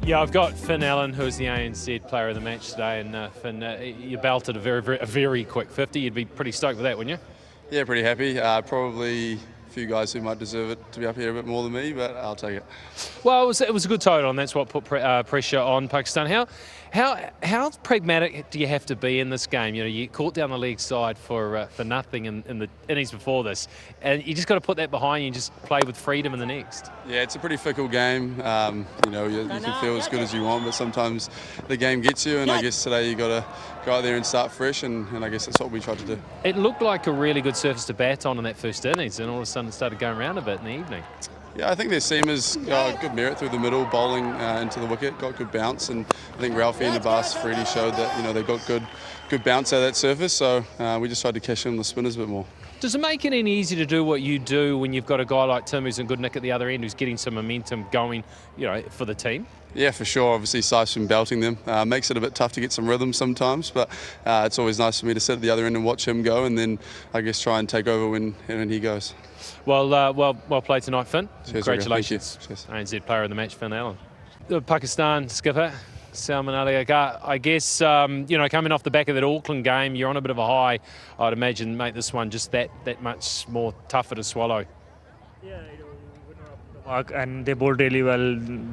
Yeah, I've got Finn Allen, who's the ANZ Player of the Match today, and Finn, you belted a very quick 50. You'd be pretty stoked with that, wouldn't you? Yeah, pretty happy. Probably a few guys who might deserve it to be up here a bit more than me, but I'll take it. Well, it was a good total, and that's what put pressure on Pakistan. How pragmatic do you have to be in this game? You know, you caught down the leg side for nothing in the innings before this, and you just got to put that behind you and just play with freedom in the next. Yeah, it's a pretty fickle game. You know, you can feel as good as you want, but sometimes the game gets you, and I guess today you got to go out there and start fresh, and I guess that's what we tried to do. It looked like a really good surface to bat on in that first innings, and all of a sudden it started going around a bit in the evening. Yeah, I think their seamers got good merit through the middle, bowling into the wicket, got good bounce, and I think Ralphie and Abbas Freddie showed that they've got good bounce out of that surface. So we just tried to cash in on the spinners a bit more. Does it make it any easier to do what you do when you've got a guy like Tim who's in good nick at the other end, who's getting some momentum going, for the team? Yeah, for sure. Obviously, Saif's been belting them. Makes it a bit tough to get some rhythm sometimes, but it's always nice for me to sit at the other end and watch him go, and then I guess try and take over when he goes. Well played tonight, Finn. Cheers, congratulations. Cheers. ANZ Player of the Match, Finn Allen. The Pakistan skipper, Salman Agha, I guess, coming off the back of that Auckland game, you're on a bit of a high. I'd imagine make this one just that much more tougher to swallow. Yeah, mark, and they bowled really well.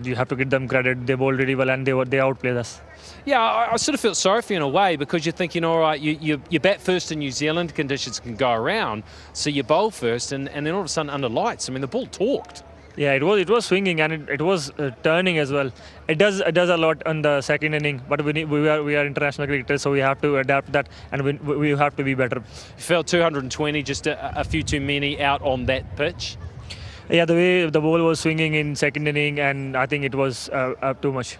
You have to give them credit. They bowled really well, and they outplayed us. Yeah, I sort of felt sorry for you in a way, because you're thinking, all right, you bat first in New Zealand, conditions can go around, so you bowl first, and then all of a sudden under lights, I mean, the ball talked. Yeah, it was swinging, and it was turning as well. It does a lot on the second inning, but we are international cricketers, so we have to adapt that, and we have to be better. You felt 220, just a few too many out on that pitch. Yeah, the way the ball was swinging in second inning, and I think it was too much.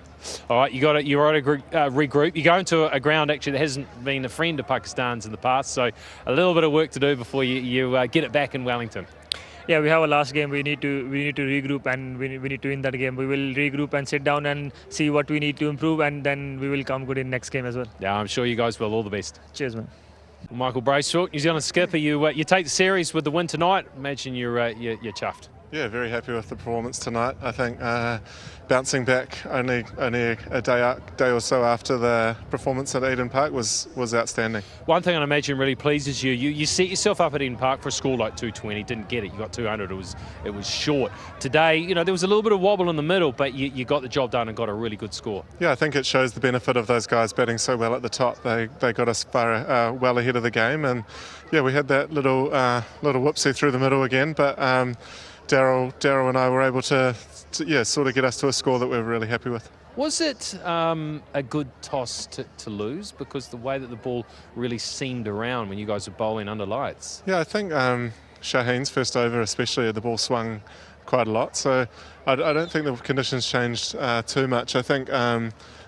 All right, you're at a regroup. You go into a ground actually that hasn't been a friend of Pakistan's in the past, so a little bit of work to do before you get it back in Wellington. Yeah, we have a last game. We need to regroup, and we need to win that game. We will regroup and sit down and see what we need to improve, and then we will come good in next game as well. Yeah, I'm sure you guys will. All the best. Cheers, man. Michael Bracewell, New Zealand skipper, you take the series with the win tonight. Imagine you're chuffed. Yeah, very happy with the performance tonight. I think bouncing back only a day or so after the performance at Eden Park was outstanding. One thing I imagine really pleases you. You set yourself up at Eden Park for a score like 220, didn't get it. You got 200. It was short. Today, there was a little bit of wobble in the middle, but you got the job done and got a really good score. Yeah, I think it shows the benefit of those guys batting so well at the top. They got us far well ahead of the game, and yeah, we had that little whoopsie through the middle again, but. Daryl and I were able to sort of get us to a score that we were really happy with. Was it a good toss to lose, because the way that the ball really seemed around when you guys were bowling under lights? Yeah, I think Shaheen's first over especially, the ball swung quite a lot, so I don't think the conditions changed too much. I think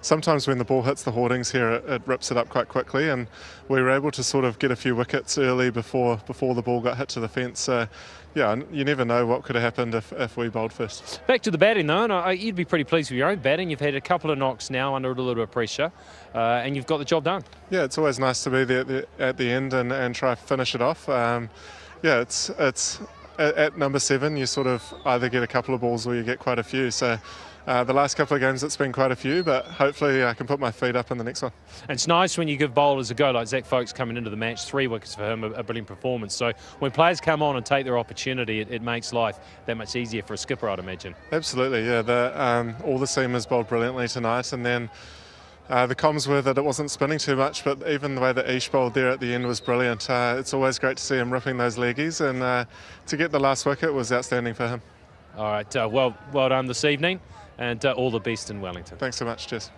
sometimes when the ball hits the hoardings here, it rips it up quite quickly, and we were able to sort of get a few wickets early before the ball got hit to the fence. So yeah, you never know what could have happened if we bowled first. Back to the batting though, and you'd be pretty pleased with your own batting. You've had a couple of knocks now under a little bit of pressure, and you've got the job done. Yeah, it's always nice to be there at the end and try to finish it off. It's at number 7, you sort of either get a couple of balls or you get quite a few. So the last couple of games it's been quite a few, but hopefully I can put my feet up in the next one. And it's nice when you give bowlers a go, like Zach Folkes coming into the match, 3 wickets for him, a brilliant performance. So when players come on and take their opportunity, it makes life that much easier for a skipper, I'd imagine. Absolutely, yeah. All the seamers bowled brilliantly tonight, and then the comms were that it wasn't spinning too much, but even the way that Ish bowled there at the end was brilliant. It's always great to see him ripping those leggies, and to get the last wicket was outstanding for him. All right, well done this evening, and all the best in Wellington. Thanks so much, cheers.